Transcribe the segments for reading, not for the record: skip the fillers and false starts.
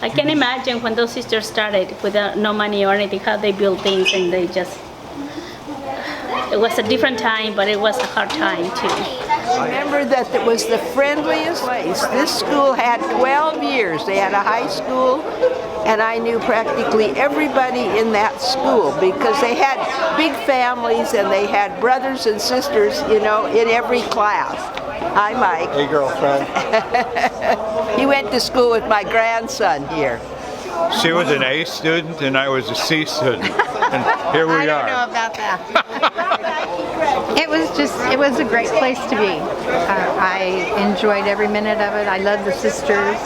I can imagine when those sisters started without no money or anything, how they built things, and they just, it was a different time, but it was a hard time too. I remember that it was the friendliest place. This school had 12 years. They had a high school, and I knew practically everybody in that school because they had big families and they had brothers and sisters, you know, in every class. Hi, Mike. Hey, girlfriend. He went to school with my grandson here. She was an A student and I was a C student. And here we are. I don't know about that. It was a great place to be. I enjoyed every minute of it. I loved the sisters.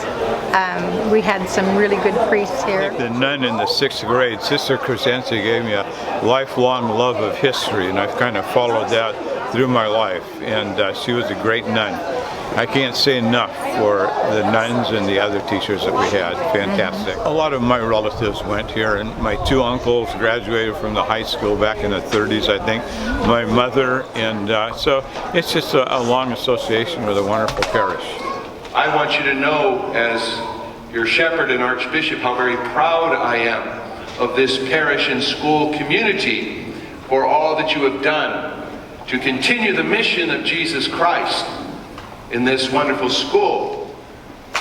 We had some really good priests here. The nun in the 6th grade, Sister Crescencia, gave me a lifelong love of history, and I've kind of followed that through my life, and she was a great nun. I can't say enough for the nuns and the other teachers that we had. Fantastic. A lot of my relatives went here, and my 2 uncles graduated from the high school back in the 30s, I think. My mother, and so it's just a long association with a wonderful parish. I want you to know, as your shepherd and archbishop, how very proud I am of this parish and school community for all that you have done to continue the mission of Jesus Christ in this wonderful school.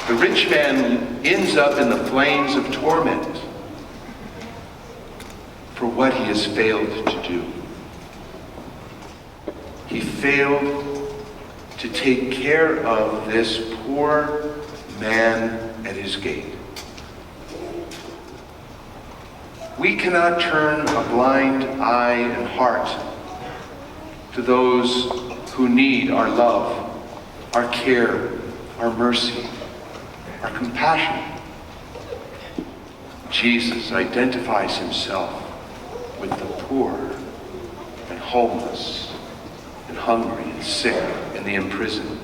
The rich man ends up in the flames of torment for what he has failed to do. He failed to take care of this poor man at his gate. We cannot turn a blind eye and heart to those who need our love, our care, our mercy, our compassion. Jesus identifies himself with the poor and homeless and hungry and sick and the imprisoned.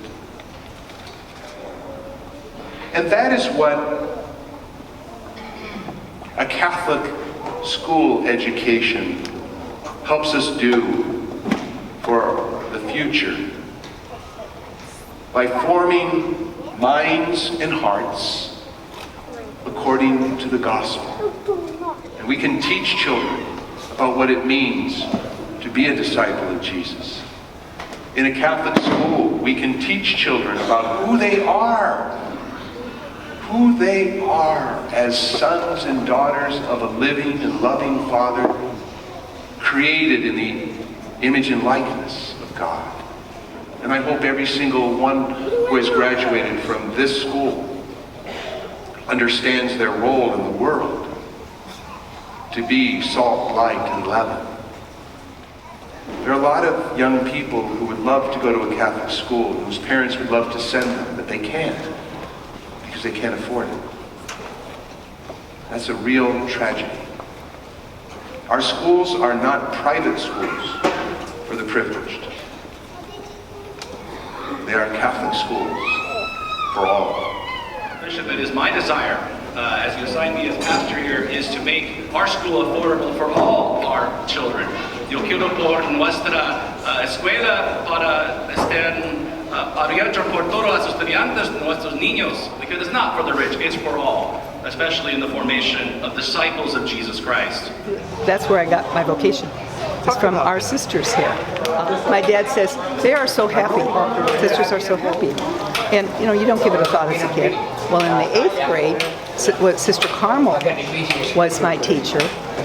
And that is what a Catholic school education helps us do for the future, by forming minds and hearts according to the gospel. And we can teach children about what it means to be a disciple of Jesus. In a Catholic school, we can teach children about who they are as sons and daughters of a living and loving Father, created in the image and likeness of God. And I hope every single one who has graduated from this school understands their role in the world, to be salt, light, and leaven. There are a lot of young people who would love to go to a Catholic school, whose parents would love to send them, but they can't, because they can't afford it. That's a real tragedy. Our schools are not private schools for the privileged. They are Catholic schools for all. Bishop, it is my desire, as you assign me as pastor here, is to make our school affordable for all our children. Yo quiero por nuestra escuela para estén abierto por todos los estudiantes, nuestros niños, because it's not for the rich, it's for all, especially in the formation of disciples of Jesus Christ. That's where I got my vocation. It's from our sisters here. My dad says, they are so happy. Sisters are so happy. And, you know, you don't give it a thought as a kid. Well, in the 8th grade, Sister Carmel was my teacher.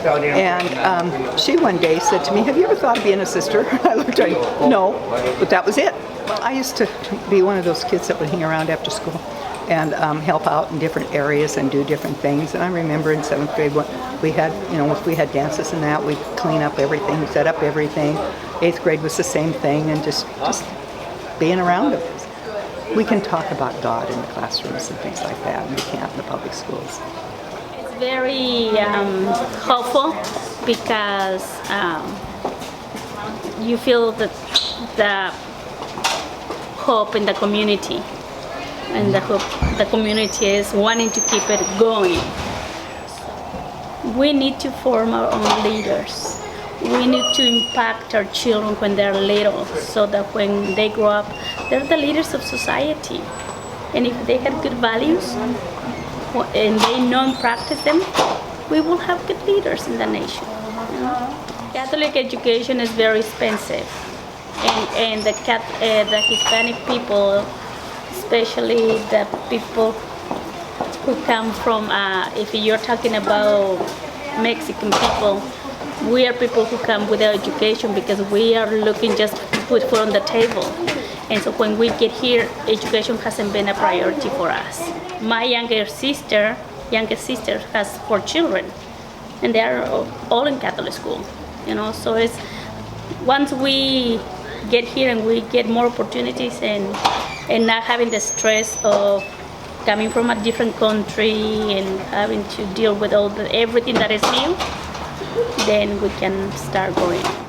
And she one day said to me, have you ever thought of being a sister? I looked at her, no, but that was it. Well, I used to be one of those kids that would hang around after school and help out in different areas and do different things. And I remember in 7th grade when we had, you know, if we had dances and that, we'd clean up everything, set up everything. 8th grade was the same thing, and just being around it. We can talk about God in the classrooms and things like that, and we can't in the public schools. It's very hopeful because you feel the hope in the community. And the community is wanting to keep it going. We need to form our own leaders. We need to impact our children when they're little, so that when they grow up, they're the leaders of society. And if they have good values, and they non-practice them, we will have good leaders in the nation. You know? Catholic education is very expensive, and the Hispanic people, especially the people who come from, if you're talking about Mexican people, we are people who come without education because we are looking just to put food on the table. And so when we get here, education hasn't been a priority for us. My youngest sister has 4 children, and they are all in Catholic school. You know, so it's once we get here and we get more opportunities and not having the stress of coming from a different country and having to deal with everything that is new, then we can start going.